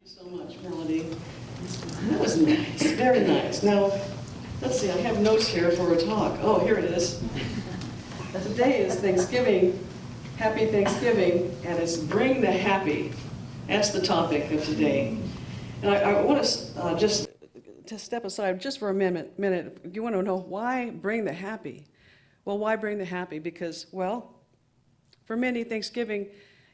So much, Melody. That was nice, very nice. Now, let's see, I have notes here for a talk. Oh, here it is. Today is Thanksgiving, Happy Thanksgiving, and it's Bring the Happy. That's the topic of today. And I want to just to step aside just for a minute. You want to know why bring the happy? Well, why bring the happy? Because, well, for many, Thanksgiving,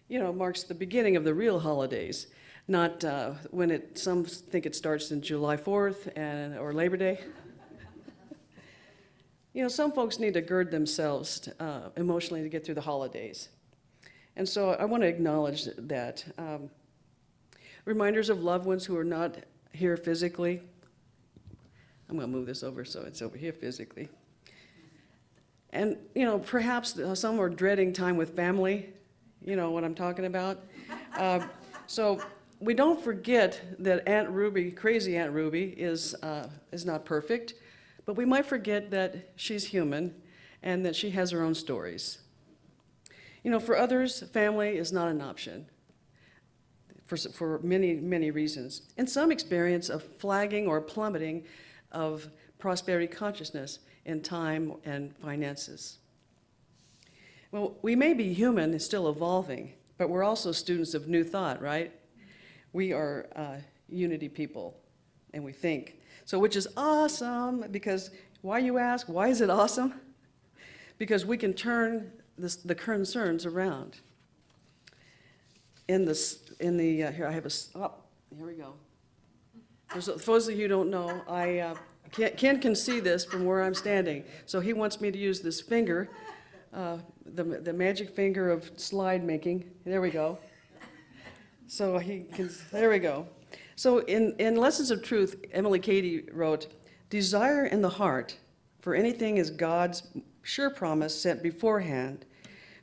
marks the beginning of the real holidays. Not when some think it starts in July 4th or Labor Day. Some folks need to gird themselves emotionally to get through the holidays. And so I want to acknowledge that. Reminders of loved ones who are not here physically. I'm going to move this over so it's over here physically. And, perhaps some are dreading time with family. You know what I'm talking about? So we don't forget that Aunt Ruby, crazy Aunt Ruby, is not perfect, but we might forget that she's human and that she has her own stories. For others, family is not an option for many, many reasons. And some experience a flagging or plummeting of prosperity consciousness in time and finances. Well, we may be human and still evolving, but we're also students of new thought, right? We are unity people, and we think. So which is awesome, because why, you ask, why is it awesome? Because we can turn the concerns around. Here I have here we go. For those of you who don't know, Ken can see this from where I'm standing, so he wants me to use this finger, the magic finger of slide making. There we go. So there we go. So in Lessons of Truth, Emily Cady wrote, "Desire in the heart for anything is God's sure promise sent beforehand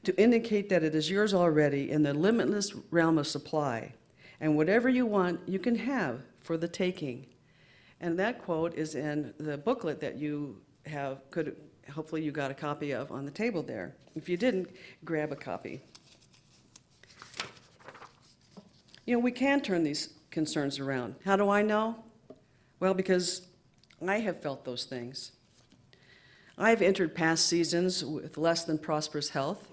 to indicate that it is yours already in the limitless realm of supply. And whatever you want, you can have for the taking." And that quote is in the booklet that you hopefully you got a copy of on the table there. If you didn't, grab a copy. We can turn these concerns around. How do I know? Well, because I have felt those things. I've entered past seasons with less than prosperous health.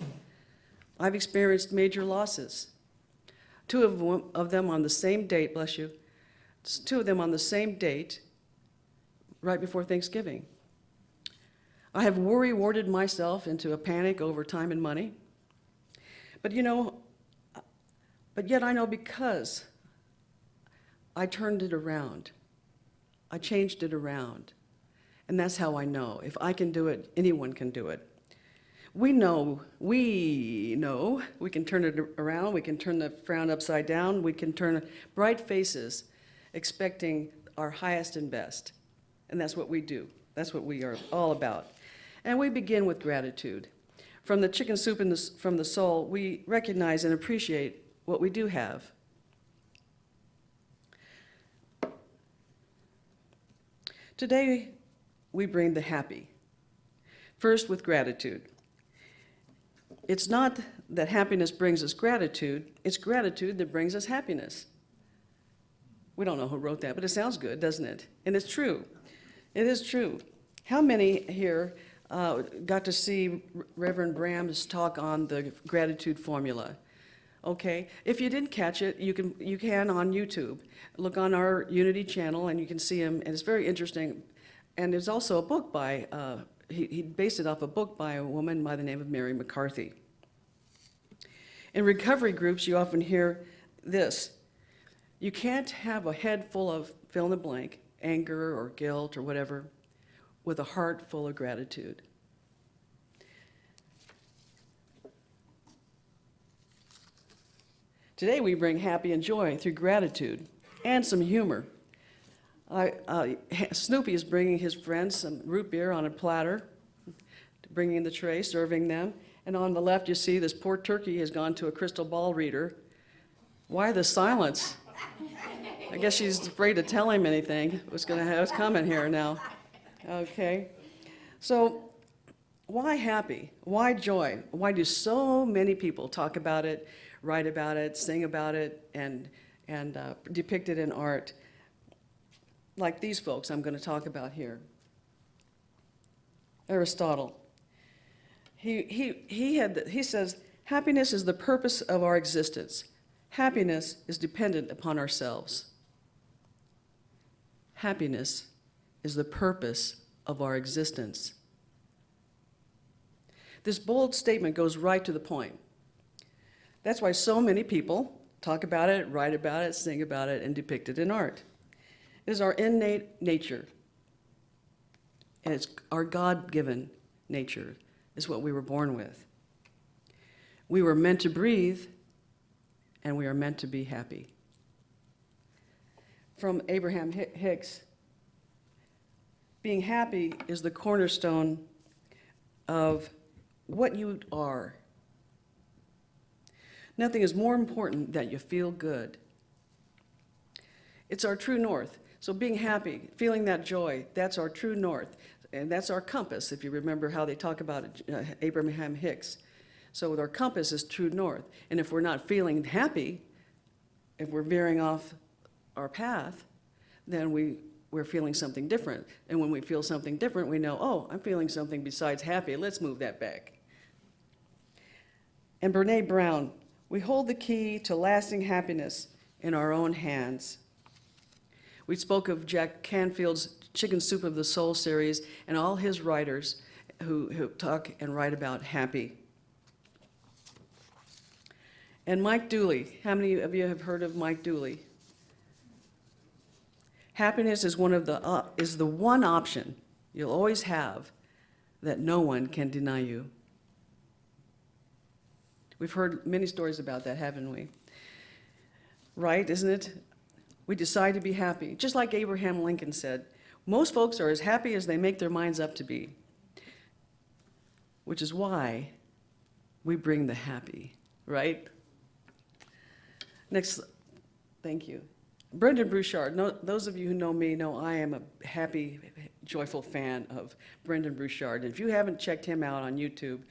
I've experienced major losses. Two of them on the same date, bless you, two of them on the same date, right before Thanksgiving. I have worry-warded myself into a panic over time and money. But yet I know because I turned it around. I changed it around. And that's how I know. If I can do it, anyone can do it. We know we can turn it around. We can turn the frown upside down. We can turn bright faces, expecting our highest and best. And that's what we do. That's what we are all about. And we begin with gratitude. From the chicken soup from the soul, we recognize and appreciate what we do have. Today, we bring the happy. First, with gratitude. It's not that happiness brings us gratitude, it's gratitude that brings us happiness. We don't know who wrote that, but it sounds good, doesn't it? And it's true. It is true. How many here got to see Reverend Bram's talk on the gratitude formula? Okay, if you didn't catch it, you can on YouTube. Look on our Unity channel and you can see him, and it's very interesting. And there's also a book by, he based it off a book by a woman by the name of Mary McCarthy. In recovery groups, you often hear this: you can't have a head full of fill in the blank, anger or guilt or whatever, with a heart full of gratitude. Today we bring happy and joy through gratitude and some humor. Snoopy is bringing his friends some root beer on a platter, bringing in the tray, serving them. And on the left you see this poor turkey has gone to a crystal ball reader. Why the silence? I guess she's afraid to tell him anything. What's coming here now? Okay. So why happy? Why joy? Why do so many people talk about it, write about it, sing about it, and and depicted in art, like these folks I'm going to talk about here. Aristotle. He says, happiness is the purpose of our existence. Happiness is dependent upon ourselves. Happiness is the purpose of our existence. This bold statement goes right to the point. That's why so many people talk about it, write about it, sing about it, and depict it in art. It is our innate nature, and it's our God-given nature is what we were born with. We were meant to breathe, and we are meant to be happy. From Abraham Hicks, being happy is the cornerstone of what you are. Nothing is more important than you feel good. It's our true north. So being happy, feeling that joy, that's our true north. And that's our compass, if you remember how they talk about it, Abraham Hicks. So our compass is true north. And if we're not feeling happy, if we're veering off our path, then we're feeling something different. And when we feel something different, we know, oh, I'm feeling something besides happy. Let's move that back. And Brene Brown, we hold the key to lasting happiness in our own hands. We spoke of Jack Canfield's Chicken Soup of the Soul series and all his writers who talk and write about happy. And Mike Dooley, how many of you have heard of Mike Dooley? Happiness is the one option you'll always have that no one can deny you. We've heard many stories about that, haven't we? Right, isn't it? We decide to be happy. Just like Abraham Lincoln said, most folks are as happy as they make their minds up to be, which is why we bring the happy, right? Next, thank you. Brendan Bouchard. Those of you who know me know I am a happy, joyful fan of Brendan Bouchard. If you haven't checked him out on YouTube,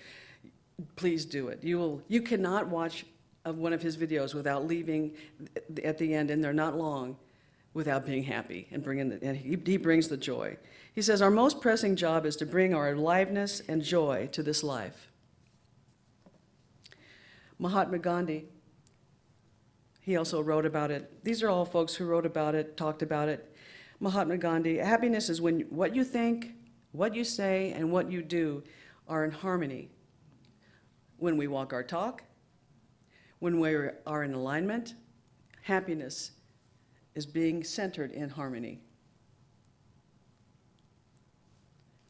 please do it. You cannot watch one of his videos without leaving at the end, and they're not long, without being happy and he brings the joy. He says, our most pressing job is to bring our aliveness and joy to this life. Mahatma Gandhi, he also wrote about it. These are all folks who wrote about it, talked about it. Mahatma Gandhi, happiness is when what you think, what you say, and what you do are in harmony. When we walk our talk, when we are in alignment, happiness is being centered in harmony.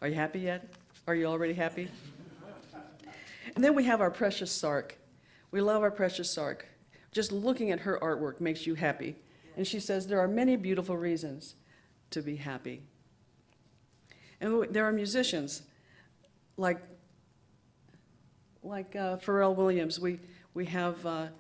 Are you happy yet? Are you already happy? And then we have our precious Sark. We love our precious Sark. Just looking at her artwork makes you happy. And she says there are many beautiful reasons to be happy. And there are musicians like Pharrell Williams. The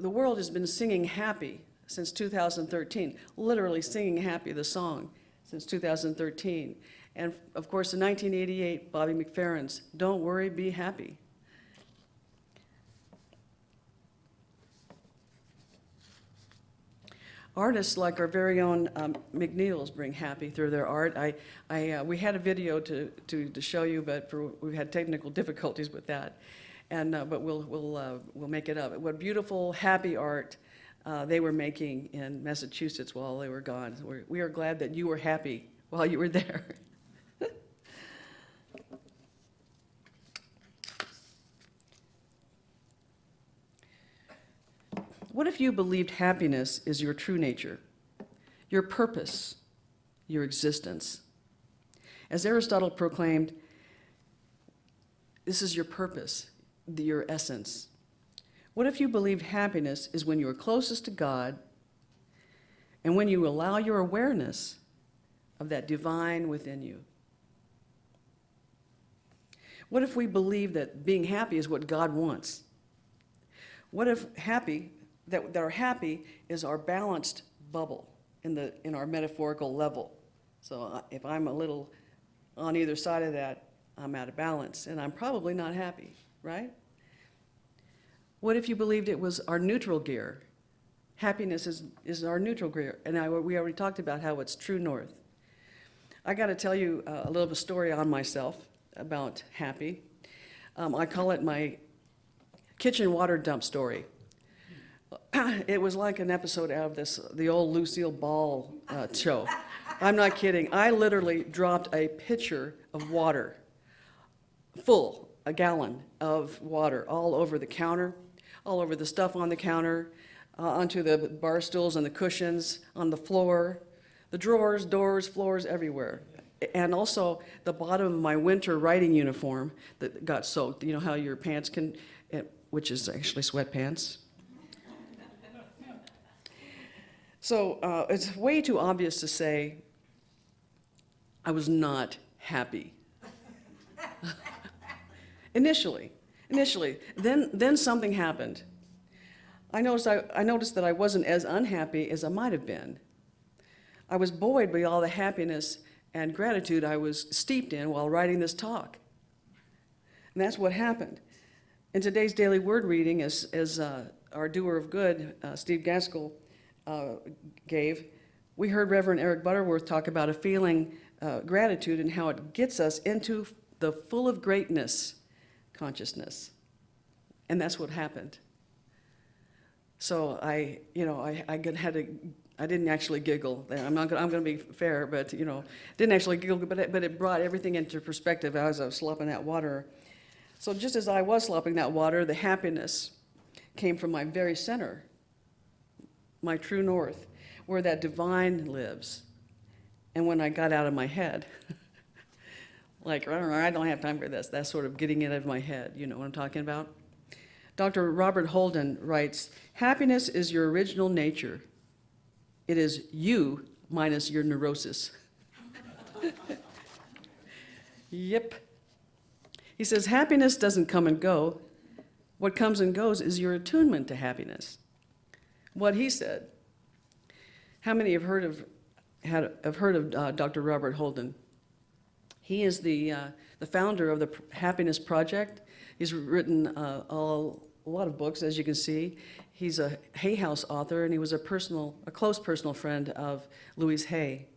world has been singing Happy since 2013, literally singing Happy, the song, since 2013. And of course, in 1988, Bobby McFerrin's Don't Worry, Be Happy. Artists like our very own McNeils bring happy through their art. We had a video to show you, but we had technical difficulties with that. But we'll make it up. What beautiful, happy art they were making in Massachusetts while they were gone. We are glad that you were happy while you were there. What if you believed happiness is your true nature, your purpose, your existence? As Aristotle proclaimed, this is your purpose, your essence. What if you believed happiness is when you are closest to God and when you allow your awareness of that divine within you? What if we believe that being happy is what God wants? What if that our happy is our balanced bubble in our metaphorical level? So if I'm a little on either side of that, I'm out of balance, and I'm probably not happy, right? What if you believed it was our neutral gear? Happiness is our neutral gear, and we already talked about how it's true north. I got to tell you a little bit of story on myself about happy. I call it my kitchen water dump story. It was like an episode out of the old Lucille Ball show. I'm not kidding. I literally dropped a pitcher of water, a gallon of water, all over the counter, all over the stuff on the counter, onto the bar stools and the cushions, on the floor, the drawers, doors, floors, everywhere. And also the bottom of my winter riding uniform that got soaked. You know how your pants can, which is actually sweatpants. So it's way too obvious to say I was not happy. Initially. Then something happened. I noticed that I wasn't as unhappy as I might have been. I was buoyed by all the happiness and gratitude I was steeped in while writing this talk. And that's what happened. In today's daily word reading, as our doer of good, Steve Gaskell, gave, we heard Reverend Eric Butterworth talk about a feeling gratitude and how it gets us into the full of greatness consciousness. And that's what happened. So I didn't actually giggle. I'm going to be fair, but didn't actually giggle, but it brought everything into perspective as I was slopping that water. So just as I was slopping that water, the happiness came from my very center, my true north, where that divine lives. And when I got out of my head, like, I don't have time for this, that's sort of getting it out of my head, you know what I'm talking about? Dr. Robert Holden writes, happiness is your original nature. It is you minus your neurosis. Yep. He says, happiness doesn't come and go. What comes and goes is your attunement to happiness. What he said. How many have heard of Dr. Robert Holden? He is the founder of the Happiness Project. He's written a lot of books, as you can see. He's a Hay House author, and he was a close personal friend of Louise Hay.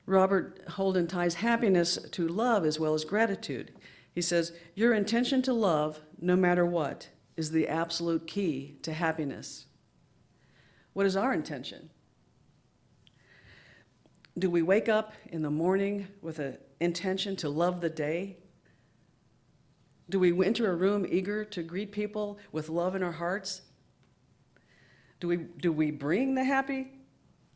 Robert Holden ties happiness to love as well as gratitude. He says, your intention to love, no matter what, is the absolute key to happiness. What is our intention? Do we wake up in the morning with an intention to love the day? Do we enter a room eager to greet people with love in our hearts? Do we bring the happy?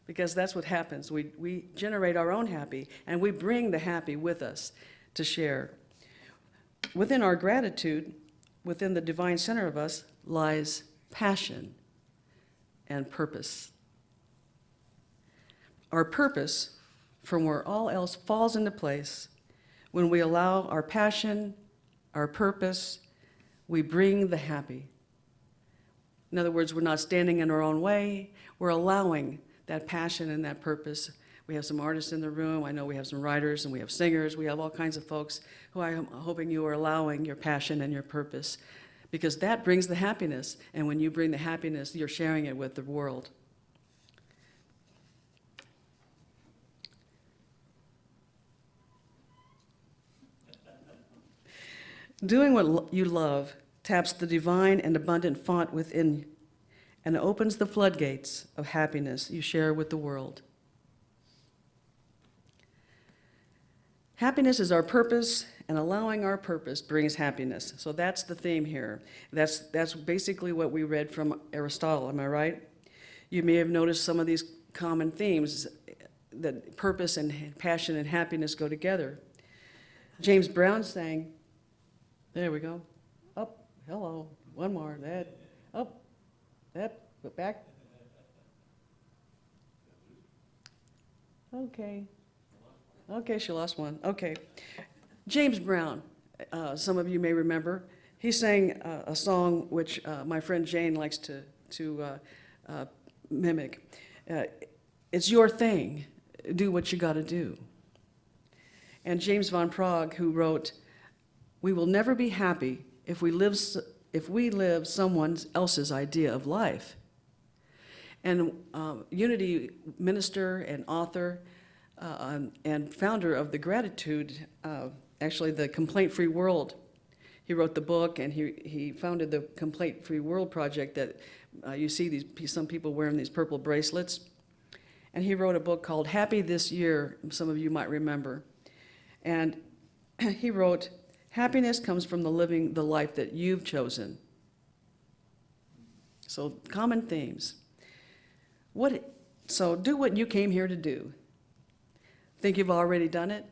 Because that's what happens. We generate our own happy, and we bring the happy with us to share. Within our gratitude, within the divine center of us, lies passion and purpose. Our purpose, from where all else falls into place, when we allow our passion, our purpose, we bring the happy. In other words, we're not standing in our own way, we're allowing that passion and that purpose. We have some artists in the room, I know we have some writers and we have singers, we have all kinds of folks who I'm hoping you are allowing your passion and your purpose, because that brings the happiness, and when you bring the happiness, you're sharing it with the world. Doing what you love taps the divine and abundant font within and opens the floodgates of happiness you share with the world. Happiness is our purpose, and allowing our purpose brings happiness. So that's the theme here. That's basically what we read from Aristotle, am I right? You may have noticed some of these common themes, that purpose and passion and happiness go together. James Brown sang, there we go. Up, hello, one more, that, up, that, back. Okay, she lost one, okay. James Brown, some of you may remember, he sang a song which my friend Jane likes to mimic. It's your thing, do what you gotta do. And James Van Praagh, who wrote, we will never be happy if we live if we live someone else's idea of life. And Unity minister and author and founder of the Gratitude, actually the Complaint-Free World. He wrote the book, and he founded the Complaint-Free World Project that you see some people wearing these purple bracelets. And he wrote a book called Happy This Year, some of you might remember. And he wrote, happiness comes from living the life that you've chosen. So common themes. So do what you came here to do. Think you've already done it?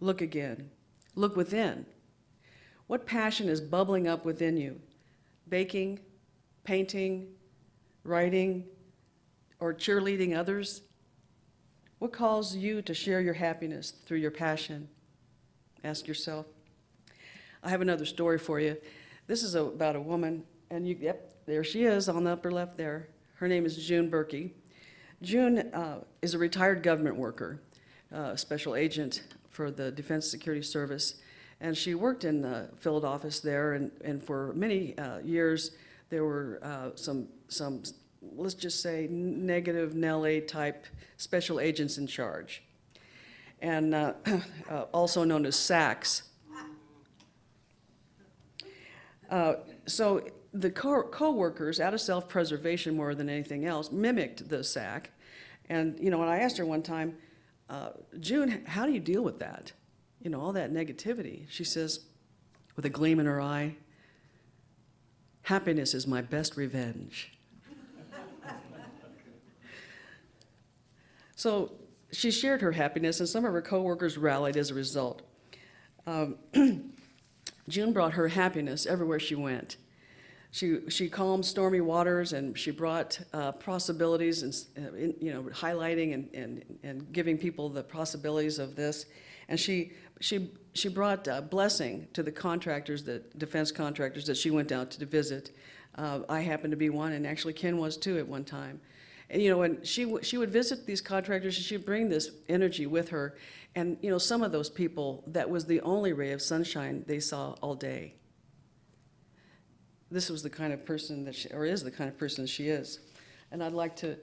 Look again. Look within. What passion is bubbling up within you? Baking, painting, writing, or cheerleading others? What calls you to share your happiness through your passion? Ask yourself. I have another story for you. This is about a woman, and yep, there she is on the upper left there. Her name is June Berkey. June is a retired government worker, special agent for the Defense Security Service, and she worked in the field office there, and for many years there were some, let's just say, negative Nellie type special agents in charge, and also known as SACs. So the co-workers, out of self-preservation more than anything else, mimicked the SAC. And, when I asked her one time, June, how do you deal with that? All that negativity. She says, with a gleam in her eye, happiness is my best revenge. So she shared her happiness, and some of her coworkers rallied as a result. June brought her happiness everywhere she went. She calmed stormy waters, and she brought possibilities, and highlighting and giving people the possibilities of this. And she brought blessing to the contractors, the defense contractors that she went out to visit. I happened to be one, and actually Ken was too at one time. And when she would visit these contractors, she would bring this energy with her. And some of those people, that was the only ray of sunshine they saw all day. This was the kind of person that is the kind of person she is. And I'd like to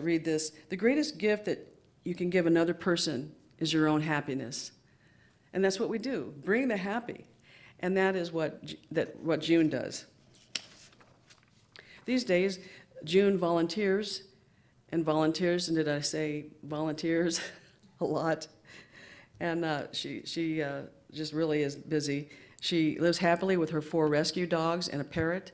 read this. The greatest gift that you can give another person is your own happiness. And that's what we do, bring the happy. And that is what June does. These days, June volunteers, and did I say volunteers? A lot. And she just really is busy. She lives happily with her 4 rescue dogs and a parrot.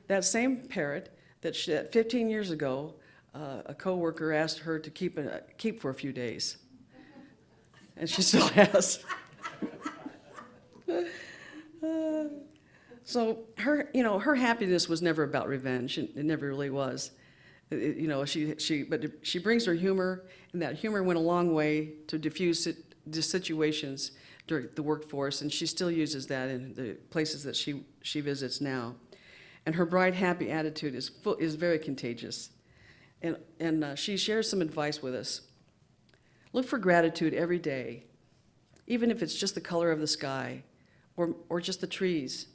That same parrot that 15 years ago, a coworker asked her to keep for a few days. And she still has. So her happiness was never about revenge. It never really was. But she brings her humor, and that humor went a long way to diffuse the situations during the workforce, and she still uses that in the places that she visits now. And her bright, happy attitude is very contagious. And she shares some advice with us. Look for gratitude every day, even if it's just the color of the sky, or just the trees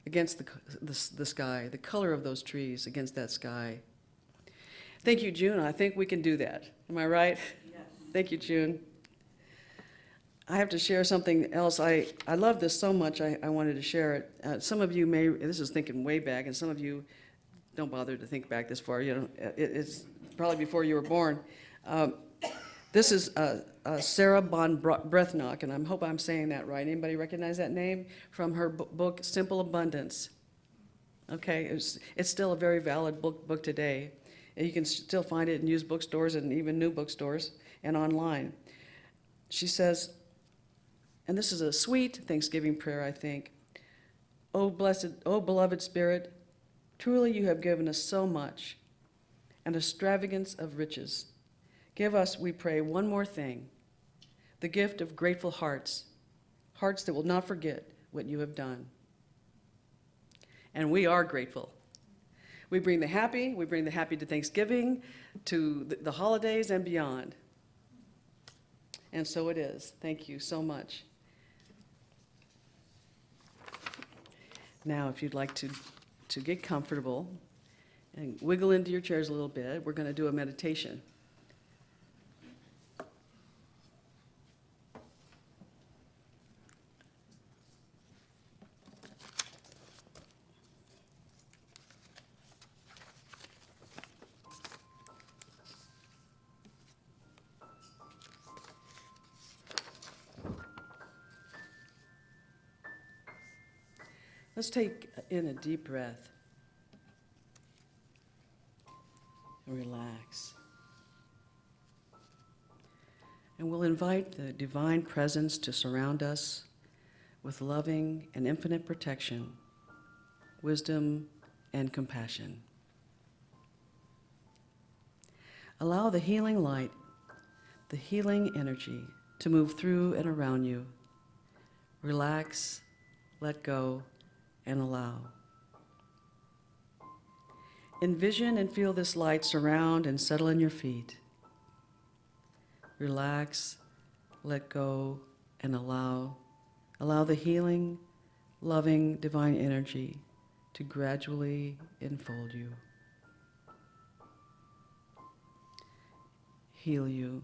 against the sky, the color of those trees against that sky. Thank you, June. I think we can do that. Am I right? Yes. Thank you, June. I have to share something else. I love this so much, I wanted to share it. Some of you this is thinking way back, and some of you don't bother to think back this far. It's probably before you were born. This is Sarah von Brethnock, and I hope I'm saying that right. Anybody recognize that name? From her book, Simple Abundance. Okay, it's still a very valid book today. And you can still find it in used bookstores and even new bookstores and online. She says, and this is a sweet Thanksgiving prayer, I think. Oh, beloved Spirit, truly you have given us so much, an extravagance of riches. Give us, we pray, one more thing, the gift of grateful hearts, hearts that will not forget what you have done. And we are grateful. We bring the happy to Thanksgiving, to the holidays and beyond. And so it is. Thank you so much. Now, if you'd like to get comfortable and wiggle into your chairs a little bit, we're going to do a meditation. Let's take in a deep breath. Relax. And we'll invite the divine presence to surround us with loving and infinite protection, wisdom, and compassion. Allow the healing light, the healing energy to move through and around you. Relax, let go, and allow. Envision and feel this light surround and settle in your feet. Relax, let go, and allow. Allow the healing, loving, divine energy to gradually enfold you. Heal you.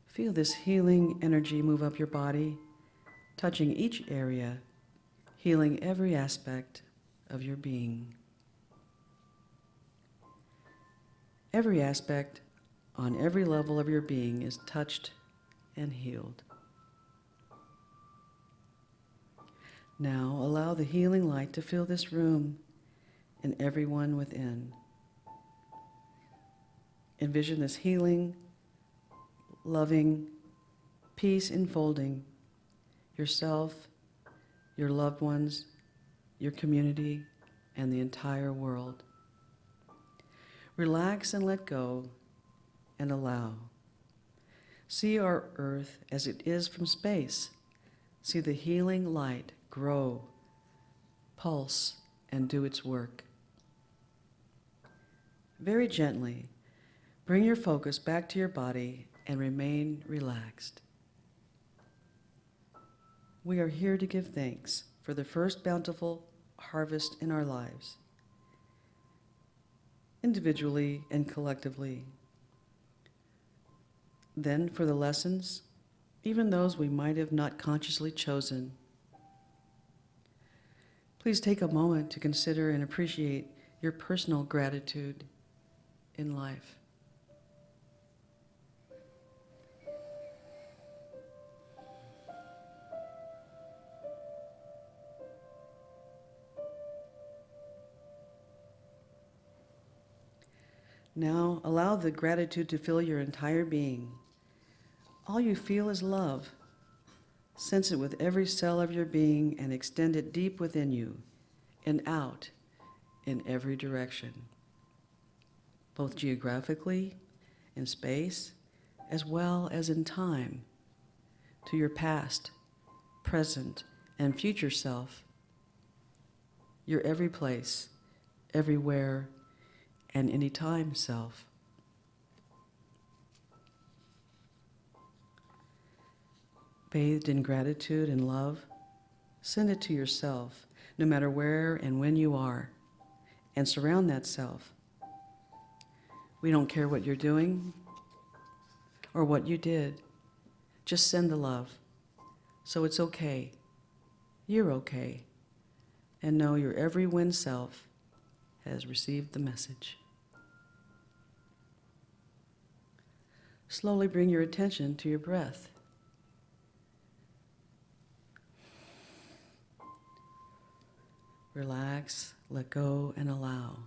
Feel this healing energy move up your body, touching each area, healing every aspect of your being. Every aspect on every level of your being is touched and healed. Now allow the healing light to fill this room and everyone within. Envision this healing, loving, peace enfolding yourself, your loved ones, your community, and the entire world. Relax and let go and allow. See our earth as it is from space. See the healing light grow, pulse, and do its work. Very gently, bring your focus back to your body and remain relaxed. We are here to give thanks for the first bountiful harvest in our lives, individually and collectively. Then for the lessons, even those we might have not consciously chosen. Please take a moment to consider and appreciate your personal gratitude in life. Now, allow the gratitude to fill your entire being. All you feel is love. Sense it with every cell of your being and extend it deep within you and out in every direction, both geographically, in space, as well as in time, to your past, present, and future self, your every place, everywhere, and anytime self. Bathed in gratitude and love, send it to yourself, no matter where and when you are, and surround that self. We don't care what you're doing or what you did. Just send the love. So it's okay. You're okay. And know your every wind self has received the message. Slowly bring your attention to your breath. Relax, let go, and allow.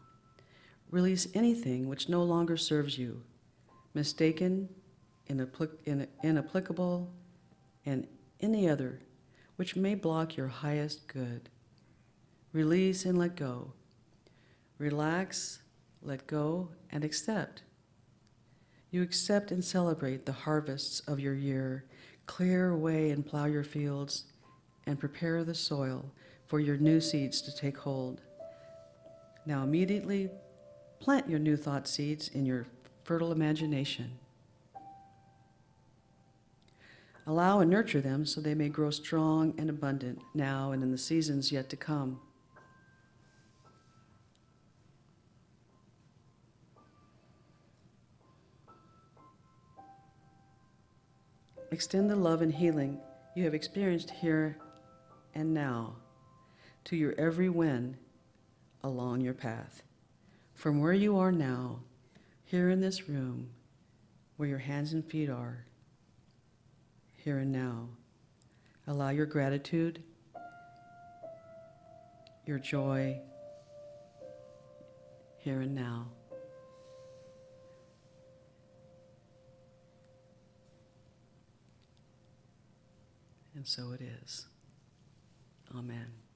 Release anything which no longer serves you, mistaken, inapplicable, and any other which may block your highest good. Release and let go. Relax, let go, and accept. You accept and celebrate the harvests of your year, clear away and plow your fields, and prepare the soil for your new seeds to take hold. Now immediately plant your new thought seeds in your fertile imagination. Allow and nurture them so they may grow strong and abundant now and in the seasons yet to come. Extend the love and healing you have experienced here and now to your every when along your path. From where you are now, here in this room, where your hands and feet are, here and now, allow your gratitude, your joy, here and now. And so it is. Amen.